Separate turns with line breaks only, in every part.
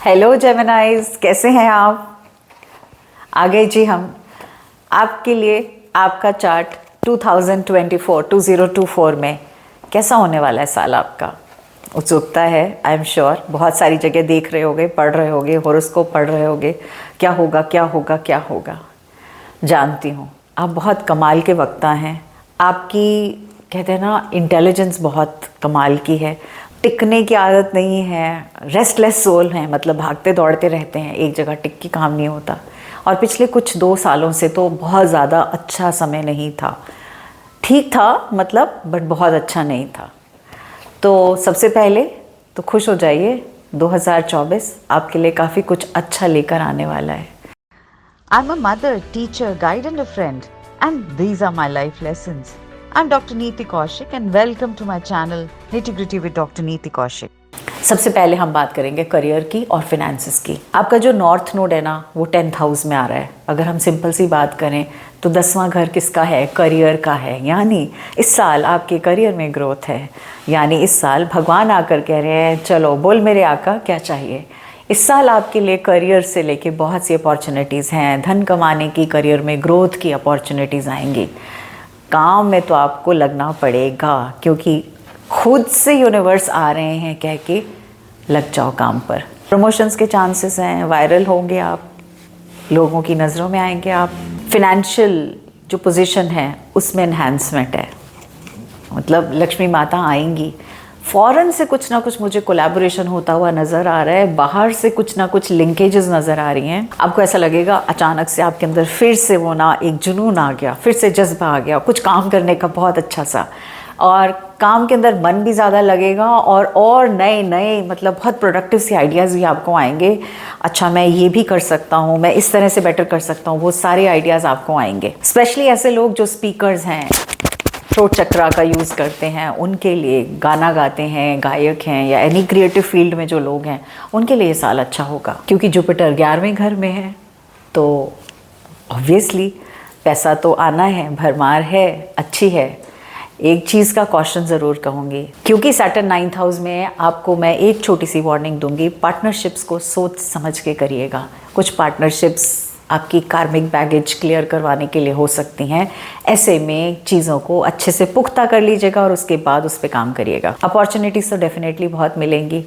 Hello जेमिनाइज, कैसे हैं आप? आ गए जी हम आपके लिए। आपका चार्ट 2024 में कैसा होने वाला है साल आपका? उत्सुकता है, आई एम श्योर। बहुत सारी जगह देख रहे होगे, पढ़ रहे होगे, हॉरोस्कोप पढ़ रहे होगे, क्या होगा क्या होगा क्या होगा। जानती हूँ आप बहुत कमाल के वक्ता हैं। आपकी कहते हैं ना, इंटेलिजेंस बहुत कमाल की है। टिकने की आदत नहीं है, रेस्टलेस सोल हैं, मतलब भागते दौड़ते रहते हैं, एक जगह टिक के काम नहीं होता। और पिछले कुछ 2 सालों से तो बहुत ज़्यादा अच्छा समय नहीं था। ठीक था मतलब, बट बहुत अच्छा नहीं था। तो सबसे पहले तो खुश हो जाइए, 2024 आपके लिए काफ़ी कुछ अच्छा लेकर आने वाला है। I'm a mother, teacher, guide and a friend, and these are my life lessons. I'm Dr. Neeti Kaushik and welcome to my channel Nitty Gritty with Dr. Neeti Kaushik. सबसे पहले हम बात करेंगे करियर की और फिनेंसेस की। आपका जो नॉर्थ नोड है ना, वो 10th हाउस में आ रहा है। अगर हम सिंपल सी बात करें तो 10वां घर किसका है? करियर का है। यानी इस साल आपके करियर में ग्रोथ है। यानी इस साल भगवान आकर कह रहे हैं, चलो बोल मेरे आका क्या चाहिए। इस साल आपके लिए करियर से लेके बहुत सी अपॉर्चुनिटीज़ हैं। धन कमाने की, करियर में ग्रोथ की अपॉर्चुनिटीज़ आएंगी। काम में तो आपको लगना पड़ेगा, क्योंकि खुद से यूनिवर्स आ रहे हैं कह के लग जाओ काम पर। प्रमोशंस के चांसेस हैं, वायरल होंगे आप, लोगों की नज़रों में आएंगे आप। फिनेंशियल जो पोजीशन है उसमें एनहांसमेंट है, मतलब लक्ष्मी माता आएंगी। फॉरेन से कुछ ना कुछ मुझे कोलैबोरेशन होता हुआ नज़र आ रहा है। बाहर से कुछ ना कुछ लिंकेजेस नज़र आ रही हैं। आपको ऐसा लगेगा अचानक से आपके अंदर फिर से वो ना एक जुनून आ गया, फिर से जज्बा आ गया कुछ काम करने का बहुत अच्छा सा। और काम के अंदर मन भी ज़्यादा लगेगा और नए नए मतलब बहुत प्रोडक्टिव सी आइडियाज़ भी आपको आएंगे। अच्छा, मैं ये भी कर सकता हूँ, मैं इस तरह से बेटर कर सकता हूँ, वो सारे आइडियाज़ आपको आएंगे। स्पेशली ऐसे लोग जो स्पीकर्स हैं, थ्रोट चक्रा का यूज़ करते हैं, उनके लिए, गाना गाते हैं, गायक हैं, या एनी क्रिएटिव फील्ड में जो लोग हैं, उनके लिए ये साल अच्छा होगा। क्योंकि जुपिटर 11वें घर में है, तो ऑब्वियसली पैसा तो आना है, भरमार है, अच्छी है। एक चीज़ का कॉशन ज़रूर कहूँगी, क्योंकि सैटर्न 9th हाउस में है। आपको मैं एक छोटी सी वार्निंग दूंगी, पार्टनरशिप्स को सोच समझ के करिएगा। कुछ पार्टनरशिप्स आपकी कार्मिक बैगेज क्लियर करवाने के लिए हो सकती हैं। ऐसे में चीज़ों को अच्छे से पुख्ता कर लीजिएगा और उसके बाद उस पर काम करिएगा। अपॉर्चुनिटीज़ तो डेफिनेटली बहुत मिलेंगी।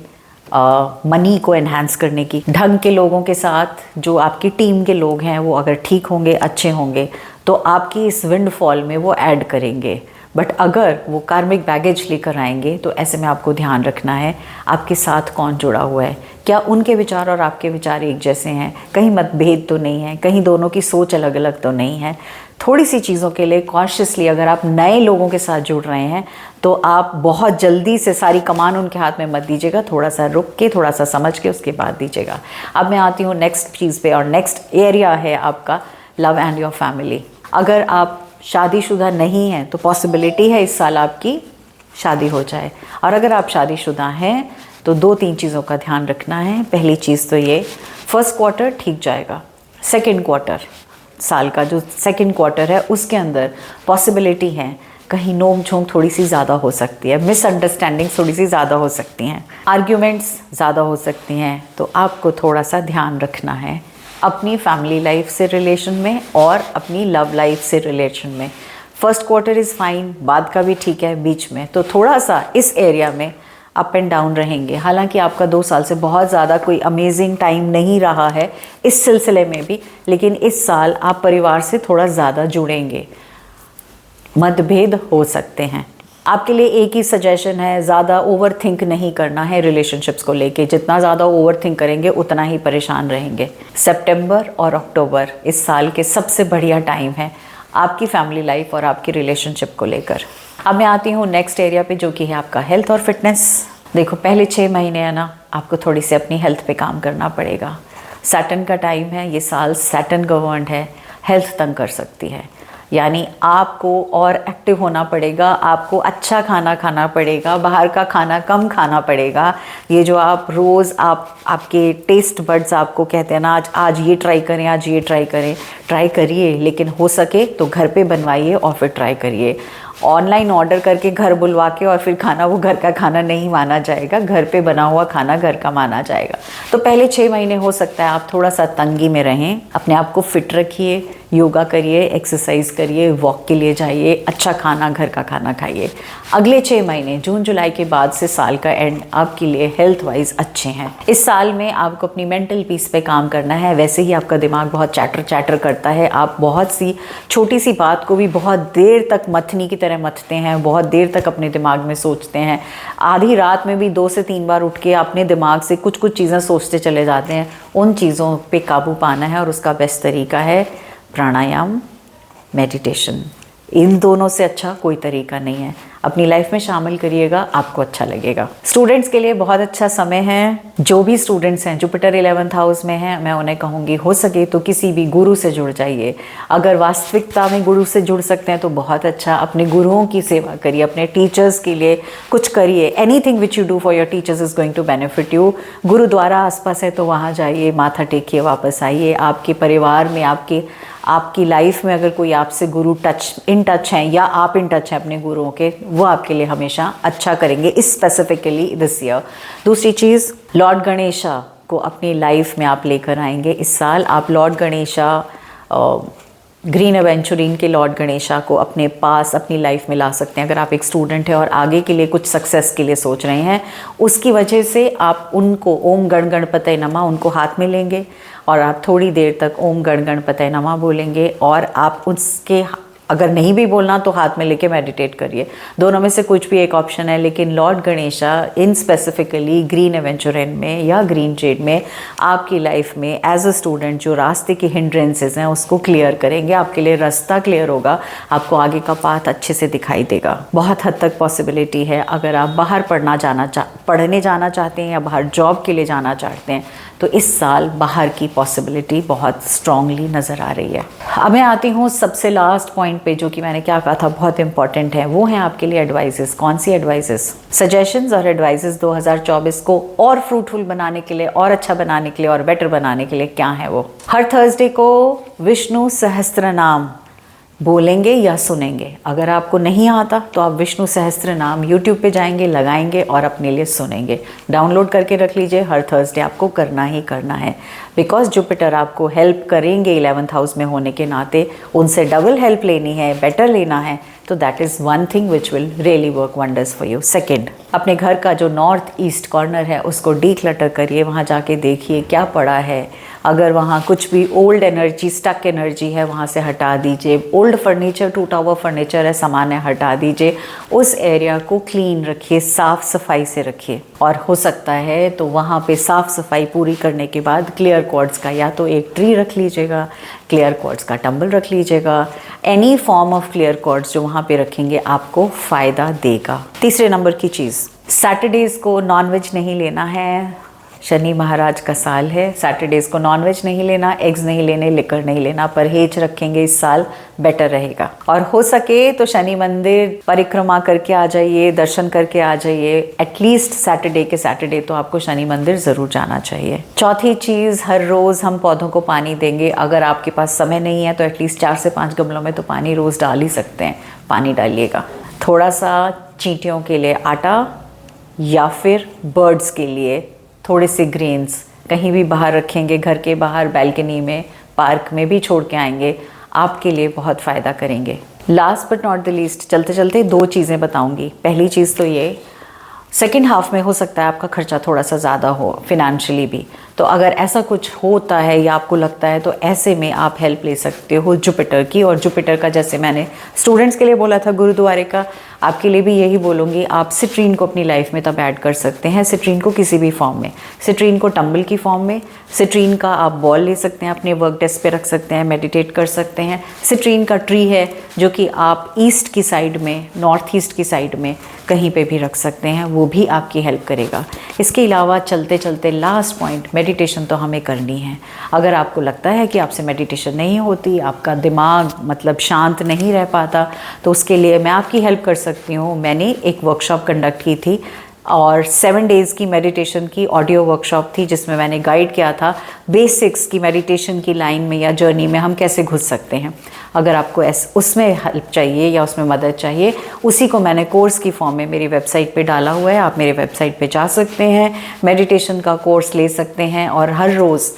मनी को एनहांस करने की, ढंग के लोगों के साथ जो आपकी टीम के लोग हैं वो अगर ठीक होंगे, अच्छे होंगे, तो आपकी इस विंडफॉल में वो ऐड करेंगे। बट अगर वो कार्मिक बैगेज लेकर आएंगे तो ऐसे में आपको ध्यान रखना है आपके साथ कौन जुड़ा हुआ है। क्या उनके विचार और आपके विचार एक जैसे हैं? कहीं मतभेद तो नहीं है? कहीं दोनों की सोच अलग अलग तो नहीं है? थोड़ी सी चीज़ों के लिए कॉन्शियसली अगर आप नए लोगों के साथ जुड़ रहे हैं तो आप बहुत जल्दी से सारी कमान उनके हाथ में मत दीजिएगा। थोड़ा सा रुक के, थोड़ा सा समझ के उसके बाद दीजिएगा। अब मैं आती हूँ नेक्स्ट चीज़ पे, और नेक्स्ट एरिया है आपका लव एंड योर फैमिली। अगर आप शादीशुदा नहीं हैं तो पॉसिबिलिटी है इस साल आपकी शादी हो जाए। और अगर आप शादीशुदा हैं तो 2-3 चीज़ों का ध्यान रखना है। पहली चीज़ तो ये, फर्स्ट क्वार्टर ठीक जाएगा। सेकंड क्वार्टर, साल का जो सेकंड क्वार्टर है उसके अंदर पॉसिबिलिटी है कहीं नोक झोंक थोड़ी सी ज़्यादा हो सकती है, मिसअंडरस्टैंडिंग थोड़ी सी ज़्यादा हो सकती हैं, आर्ग्यूमेंट्स ज़्यादा हो सकती हैं। तो आपको थोड़ा सा ध्यान रखना है अपनी फैमिली लाइफ से रिलेशन में और अपनी लव लाइफ से रिलेशन में। फर्स्ट क्वार्टर इज़ फाइन, बाद का भी ठीक है, बीच में तो थोड़ा सा इस एरिया में अप एंड डाउन रहेंगे। हालांकि आपका 2 साल से बहुत ज़्यादा कोई अमेजिंग टाइम नहीं रहा है इस सिलसिले में भी, लेकिन इस साल आप परिवार से थोड़ा ज़्यादा जुड़ेंगे। मतभेद हो सकते हैं। आपके लिए एक ही सजेशन है, ज़्यादा ओवर थिंक नहीं करना है रिलेशनशिप्स को लेके। जितना ज़्यादा ओवर थिंक करेंगे उतना ही परेशान रहेंगे। सितंबर और अक्टूबर इस साल के सबसे बढ़िया टाइम है आपकी फैमिली लाइफ और आपकी रिलेशनशिप को लेकर। अब मैं आती हूँ नेक्स्ट एरिया पे, जो कि है आपका हेल्थ और फिटनेस। देखो, पहले 6 महीने है ना, आपको थोड़ी सी अपनी हेल्थ पे काम करना पड़ेगा। सैटर्न का टाइम है, ये साल सैटर्न गवर्नड है, हेल्थ तंग कर सकती है। यानी आपको और एक्टिव होना पड़ेगा, आपको अच्छा खाना खाना पड़ेगा, बाहर का खाना कम खाना पड़ेगा। ये जो आप रोज़ आपके टेस्ट बड्स आपको कहते हैं ना, आज ये ट्राई करें, आज ये ट्राई करें, ट्राई करिए, लेकिन हो सके तो घर पे बनवाइए और फिर ट्राई करिए। ऑनलाइन ऑर्डर करके घर बुलवा के और फिर खाना वो घर का खाना नहीं माना जाएगा, घर पे बना हुआ खाना घर का माना जाएगा। तो पहले 6 महीने हो सकता है आप थोड़ा सा तंगी में रहें, अपने आप को फिट रखिए, योगा करिए, एक्सरसाइज करिए, वॉक के लिए जाइए, अच्छा खाना घर का खाना खाइए। अगले 6 महीने जून जुलाई के बाद से साल का एंड आपके लिए हेल्थ वाइज अच्छे हैं। इस साल में आपको अपनी मेंटल पीस पे काम करना है। वैसे ही आपका दिमाग बहुत चैटर करता है, आप बहुत सी छोटी सी बात को भी बहुत देर तक मथनी की तरह मथते हैं, बहुत देर तक अपने दिमाग में सोचते हैं। आधी रात में भी 2 से 3 बार उठ के अपने दिमाग से कुछ चीज़ें सोचते चले जाते हैं। उन चीज़ों पे काबू पाना है और उसका बेस्ट तरीका है प्राणायाम, मेडिटेशन। इन दोनों से अच्छा कोई तरीका नहीं है। अपनी लाइफ में शामिल करिएगा, आपको अच्छा लगेगा। स्टूडेंट्स के लिए बहुत अच्छा समय है। जो भी स्टूडेंट्स हैं जुपिटर 11th हाउस में हैं, मैं उन्हें कहूँगी हो सके तो किसी भी गुरु से जुड़ जाइए। अगर वास्तविकता में गुरु से जुड़ सकते हैं तो बहुत अच्छा। अपने गुरुओं की सेवा करिए, अपने टीचर्स के लिए कुछ करिए। Anything which you do for your teachers is going to benefit you. Gurdwara आसपास है तो वहाँ जाइए, माथा टेकिए, वापस आइए। आपके परिवार में, आपकी लाइफ में अगर कोई आपसे गुरु इन टच हैं या आप इन टच हैं अपने गुरुओं के, वो आपके लिए हमेशा अच्छा करेंगे, इस स्पेसिफिकली दिस ईयर। दूसरी चीज़, लॉर्ड गणेशा को अपनी लाइफ में आप लेकर आएंगे इस साल। आप लॉर्ड गणेशा, ग्रीन एवेंचुरीन के लॉर्ड गणेशा को अपने पास अपनी लाइफ में ला सकते हैं। अगर आप एक स्टूडेंट हैं और आगे के लिए कुछ सक्सेस के लिए सोच रहे हैं, उसकी वजह से आप उनको ओम गण गणपतये नमः उनको हाथ में लेंगे और आप थोड़ी देर तक ओम गण गणपतये नमः बोलेंगे। और आप उसके, अगर नहीं भी बोलना तो हाथ में लेके मेडिटेट करिए। दोनों में से कुछ भी एक ऑप्शन है, लेकिन लॉर्ड गणेशा इन स्पेसिफिकली ग्रीन एवेंचुरिन में या ग्रीन जेड में आपकी लाइफ में एज अ स्टूडेंट जो रास्ते की हिंड्रेंसेस हैं उसको क्लियर करेंगे। आपके लिए रास्ता क्लियर होगा, आपको आगे का पाथ अच्छे से दिखाई देगा। बहुत हद तक पॉसिबिलिटी है अगर आप बाहर पढ़ने जाना चाहते हैं या बाहर जॉब के लिए जाना चाहते हैं तो इस साल बाहर की पॉसिबिलिटी बहुत स्ट्रांगली नज़र आ रही है। अब मैं आती हूँ सबसे लास्ट पॉइंट पे, जो कि मैंने क्या कहा था बहुत इंपॉर्टेंट है। वो हैं आपके लिए एडवाइसेस। कौन सी एडवाइसेस? सजेशंस और एडवाइसेस 2024 को और फ्रूटफुल बनाने के लिए, और अच्छा बनाने के लिए, और बेटर बनाने के लिए क्या है वो। हर थर्सडे को विष्णु सहस्त्र नाम बोलेंगे या सुनेंगे। अगर आपको नहीं आता तो आप विष्णु सहस्त्र नाम यूट्यूब पे जाएंगे, लगाएंगे और अपने लिए सुनेंगे। डाउनलोड करके रख लीजिए, हर थर्सडे आपको करना ही करना है। बिकॉज जुपिटर आपको हेल्प करेंगे 11th हाउस में होने के नाते, उनसे डबल हेल्प लेनी है, बेटर लेना है, तो that is one thing which will really work wonders for you. Second, अपने घर का जो नॉर्थ ईस्ट कॉर्नर है उसको डीक्लटर करिए। वहाँ जाके देखिए क्या पड़ा है। अगर वहाँ कुछ भी ओल्ड एनर्जी, स्टक एनर्जी है, वहाँ से हटा दीजिए। ओल्ड फर्नीचर, टूटा हुआ फर्नीचर है, सामान है, हटा दीजिए। उस एरिया को क्लीन रखिए, साफ़ सफाई से रखिए। और हो सकता है तो वहाँ पे साफ़ सफाई पूरी करने के बाद क्लियर क्वार्ट्ज का या तो एक ट्री रख लीजिएगा, क्लियर क्वार्ट्ज का टंबल रख लीजिएगा। Any form of clear quartz जो वहाँ पे रखेंगे आपको फ़ायदा देगा। तीसरे नंबर की चीज़, सैटरडेज़ को नॉनवेज नहीं लेना है। शनि महाराज का साल है, सैटरडेज़ को नॉनवेज नहीं लेना, एग्स नहीं लेने, लिकर नहीं लेना। परहेज रखेंगे इस साल, बेटर रहेगा। और हो सके तो शनि मंदिर परिक्रमा करके आ जाइए, दर्शन करके आ जाइए। एटलीस्ट सैटरडे के सैटरडे तो आपको शनि मंदिर ज़रूर जाना चाहिए। चौथी चीज़, हर रोज़ हम पौधों को पानी देंगे। अगर आपके पास समय नहीं है तो एटलीस्ट 4 से 5 गमलों में तो पानी रोज़ डाल ही सकते हैं, पानी डालिएगा। थोड़ा सा चींटियों के लिए आटा या फिर बर्ड्स के लिए थोड़े से ग्रेन्स कहीं भी बाहर रखेंगे, घर के बाहर, बैल्कनी में, पार्क में भी छोड़ के आएंगे, आपके लिए बहुत फ़ायदा करेंगे। Last but not the least, चलते चलते 2 चीज़ें बताऊंगी। पहली चीज़ तो ये, सेकेंड हाफ में हो सकता है आपका खर्चा थोड़ा सा ज़्यादा हो फिनेंशियली भी, तो अगर ऐसा कुछ होता है या आपको लगता है तो ऐसे में आप हेल्प ले सकते हो जुपिटर की। और जुपिटर का, जैसे मैंने स्टूडेंट्स के लिए बोला था गुरुद्वारे का, आपके लिए भी यही बोलूँगी। आप सिट्रीन को अपनी लाइफ में तब ऐड कर सकते हैं, सिट्रीन को किसी भी फॉर्म में, सिट्रीन को टंबल की फॉर्म में, सिट्रीन का आप बॉल ले सकते हैं, अपने वर्क डेस्क पे रख सकते हैं, मेडिटेट कर सकते हैं। सिट्रीन का ट्री है जो कि आप ईस्ट की साइड में, नॉर्थ ईस्ट की साइड में कहीं पे भी रख सकते हैं, वो भी आपकी हेल्प करेगा। इसके अलावा चलते चलते लास्ट पॉइंट, मेडिटेशन तो हमें करनी है। अगर आपको लगता है कि आपसे मेडिटेशन नहीं होती, आपका दिमाग मतलब शांत नहीं रह पाता, तो उसके लिए मैं आपकी हेल्प कर सकती हूँ। मैंने एक वर्कशॉप कंडक्ट की थी और 7 डेज़ की मेडिटेशन की ऑडियो वर्कशॉप थी, जिसमें मैंने गाइड किया था बेसिक्स की मेडिटेशन की लाइन में या जर्नी में हम कैसे घुस सकते हैं। अगर आपको उसमें हेल्प चाहिए या उसमें मदद चाहिए, उसी को मैंने कोर्स की फॉर्म में मेरी वेबसाइट पे डाला हुआ है। आप मेरे वेबसाइट पे जा सकते हैं, मेडिटेशन का कोर्स ले सकते हैं और हर रोज़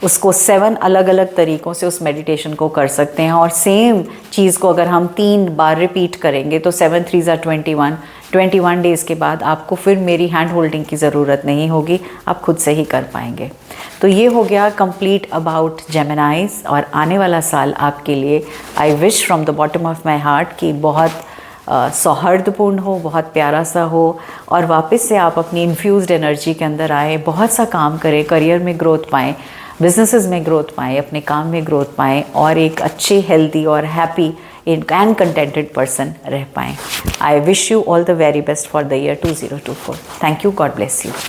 उसको 7 अलग अलग तरीक़ों से उस मेडिटेशन को कर सकते हैं। और सेम चीज़ को अगर हम 3 बार रिपीट करेंगे तो 7 3 21 डेज़ के बाद आपको फिर मेरी हैंड होल्डिंग की ज़रूरत नहीं होगी, आप खुद से ही कर पाएंगे। तो ये हो गया कंप्लीट अबाउट जेमिनाइज। और आने वाला साल आपके लिए I wish from the bottom of my heart कि बहुत सौहार्दपूर्ण हो, बहुत प्यारा सा हो और वापस से आप अपनी इन्फ्यूज़्ड एनर्जी के अंदर आए, बहुत सा काम करें, करियर में ग्रोथ पाएँ, बिजनेसेस में ग्रोथ पाएँ, अपने काम में ग्रोथ पाएँ और एक अच्छे, हेल्दी और हैप्पी एंड कंटेंटेड पर्सन रह पाएँ। I wish you all the very best for the year 2024। Thank you, God bless you.